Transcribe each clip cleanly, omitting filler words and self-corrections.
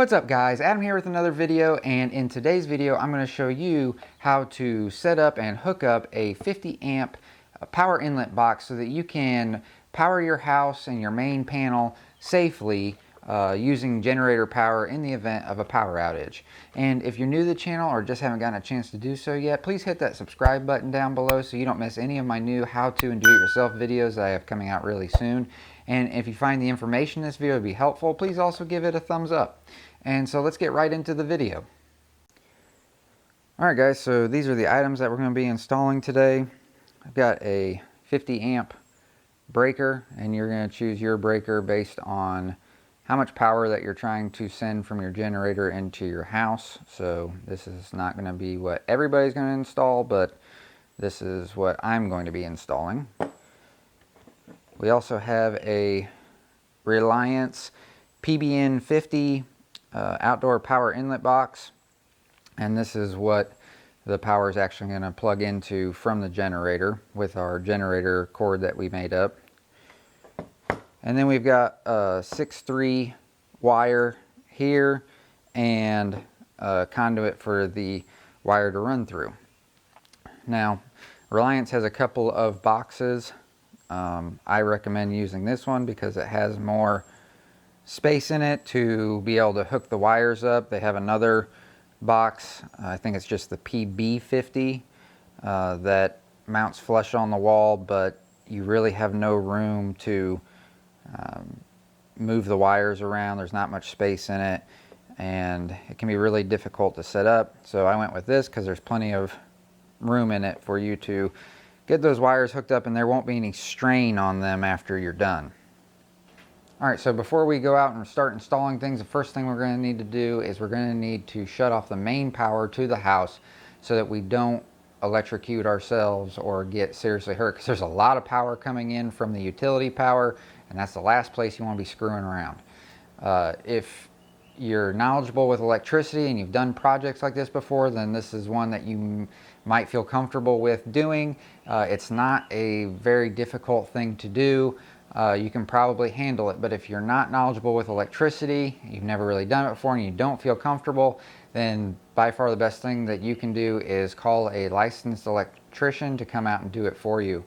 What's up guys, Adam here with another video, and in today's video I'm going to show you how to set up and hook up a 50 amp power inlet box so that you can power your house and your main panel safely using generator power in the event of a power outage. And if you're new to the channel or just haven't gotten a chance to do so yet, please hit that subscribe button down below so you don't miss any of my new how to and do-it-yourself videos that I have coming out really soon. And if you find the information in this video to be helpful, please also give it a thumbs up. And so let's get right into the video. Alright guys, so these are the items that we're going to be installing today. I've got a 50 amp breaker, and you're going to choose your breaker based on how much power that you're trying to send from your generator into your house. So this is not going to be what everybody's going to install, but this is what I'm going to be installing. We also have a Reliance PBN 50 outdoor power inlet box, and this is what the power is actually going to plug into from the generator with our generator cord that we made up. And then we've got a 6-3 wire here and a conduit for the wire to run through. Now, Reliance has a couple of boxes. I recommend using this one because it has more space in it to be able to hook the wires up. They have another box, I think it's just the PB50, that mounts flush on the wall, but you really have no room to move the wires around. There's not much space in it, and it can be really difficult to set up. So I went with this because there's plenty of room in it for you to get those wires hooked up, and there won't be any strain on them after you're done. Alright, so before we go out and start installing things, the first thing we're going to need to do is we're going to need to shut off the main power to the house so that we don't electrocute ourselves or get seriously hurt, because there's a lot of power coming in from the utility power, and that's the last place you want to be screwing around. If you're knowledgeable with electricity and you've done projects like this before, then this is one that you might feel comfortable with doing. It's not a very difficult thing to do. You can probably handle it, but if you're not knowledgeable with electricity, you've never really done it before, and you don't feel comfortable, then by far the best thing that you can do is call a licensed electrician to come out and do it for you.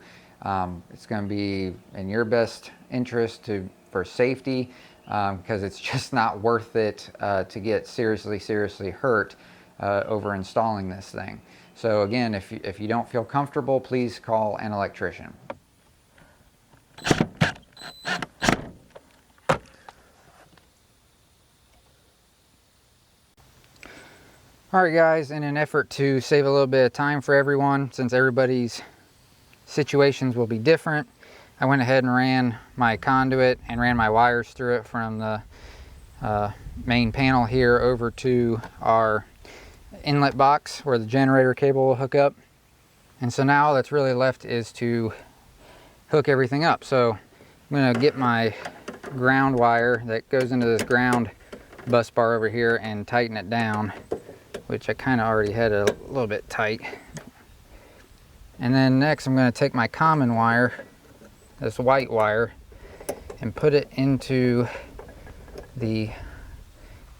It's going to be in your best interest for safety, because it's just not worth it to get seriously hurt over installing this thing. So again, if you don't feel comfortable, please call an electrician. Alright guys, in an effort to save a little bit of time for everyone, since everybody's situations will be different, I went ahead and ran my conduit and ran my wires through it from the main panel here over to our inlet box where the generator cable will hook up. And so now all that's really left is to hook everything up. So I'm going to get my ground wire that goes into this ground bus bar over here and tighten it down, which I kind of already had a little bit tight. And then next I'm going to take my common wire, this white wire, and put it into the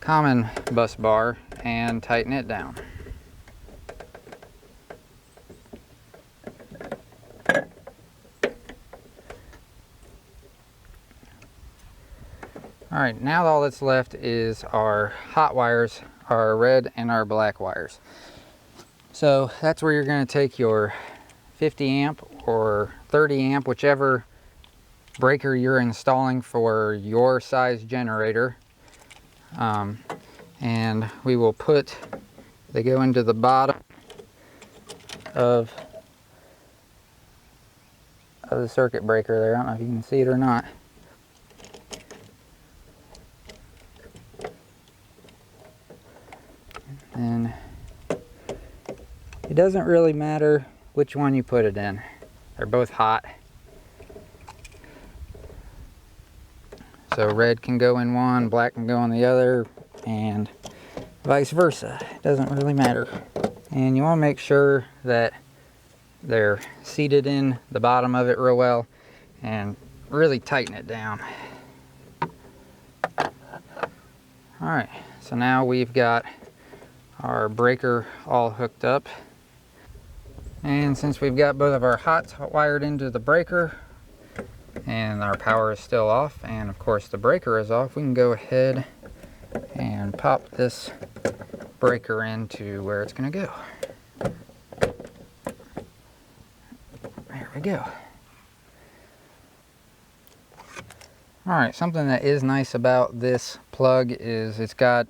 common bus bar and tighten it down. Alright, now all that's left is our hot wires, our red and our black wires. So that's where you're going to take your 50 amp or 30 amp, whichever breaker you're installing for your size generator. And we will they go into the bottom of the circuit breaker there. I don't know if you can see it or not. And it doesn't really matter which one you put it in. They're both hot. So red can go in one, black can go in the other, and vice versa. It doesn't really matter. And you want to make sure that they're seated in the bottom of it real well and really tighten it down. Alright, So now we've got our breaker all hooked up. And since we've got both of our hots wired into the breaker and our power is still off, and of course the breaker is off, we can go ahead and pop this breaker into where it's going to go. There we go. Alright, something that is nice about this plug is it's got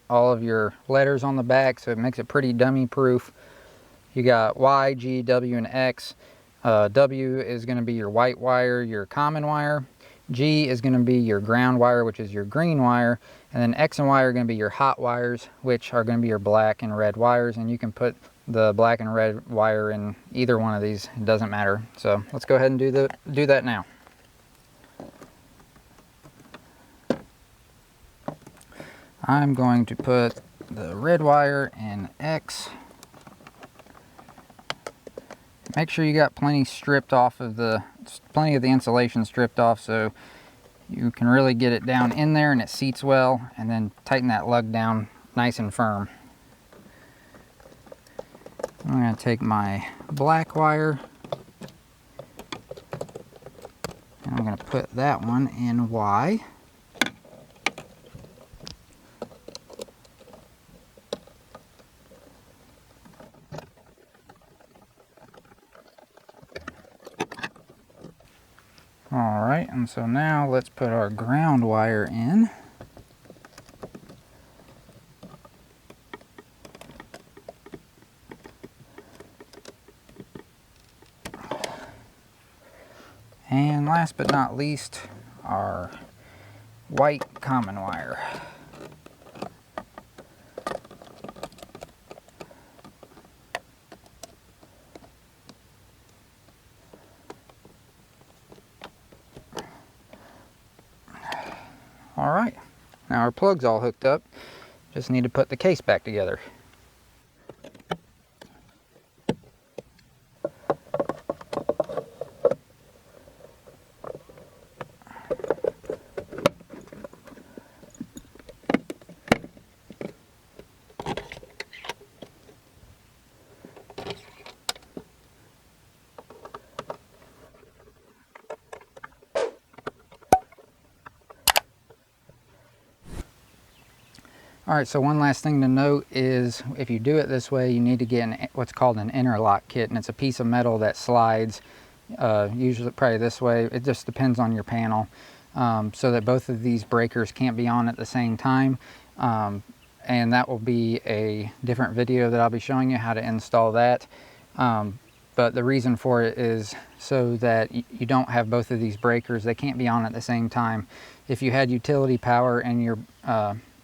all of your letters on the back, so it makes it pretty dummy proof. You got Y, G, W, and X. W is going to be your white wire, your common wire. G is going to be your ground wire, which is your green wire. And then X and Y are going to be your hot wires, which are going to be your black and red wires. And you can put the black and red wire in either one of these. It doesn't matter. So let's go ahead and do that now. I'm going to put the red wire in X. Make sure you got plenty stripped off of plenty of the insulation stripped off so you can really get it down in there and it seats well, and then tighten that lug down nice and firm. I'm going to take my black wire and I'm going to put that one in Y. Alright, and so now let's put our ground wire in. And last but not least, our white common wire. Alright, now our plug's all hooked up. Just need to put the case back together. Alright, so one last thing to note is if you do it this way, you need to get what's called an interlock kit, and it's a piece of metal that slides, usually probably this way. It just depends on your panel, so that both of these breakers can't be on at the same time. And that will be a different video that I'll be showing you how to install that. But the reason for it is so that you don't have both of these breakers. They can't be on at the same time. If you had utility power and your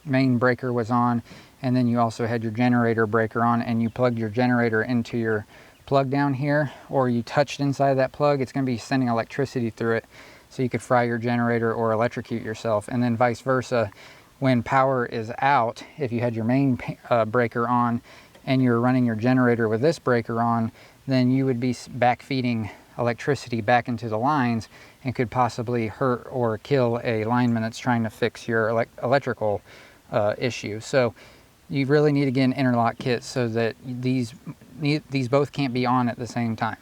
main breaker was on, and then you also had your generator breaker on, and you plugged your generator into your plug down here, or you touched inside that plug, it's going to be sending electricity through it, so you could fry your generator or electrocute yourself. And then vice versa, when power is out, if you had your main breaker on and you're running your generator with this breaker on, then you would be backfeeding electricity back into the lines and could possibly hurt or kill a lineman that's trying to fix your electrical issue. So you really need to get an interlock kit so that these both can't be on at the same time.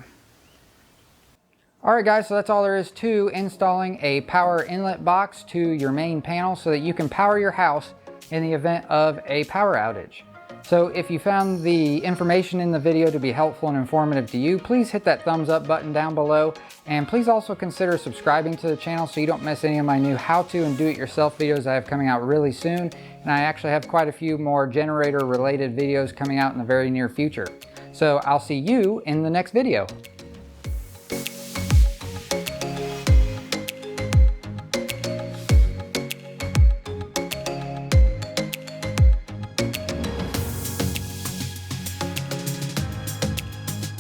Alright guys, so that's all there is to installing a power inlet box to your main panel so that you can power your house in the event of a power outage. So if you found the information in the video to be helpful and informative to you, please hit that thumbs up button down below, and please also consider subscribing to the channel so you don't miss any of my new how-to and do-it-yourself videos I have coming out really soon. And I actually have quite a few more generator related videos coming out in the very near future. So I'll see you in the next video.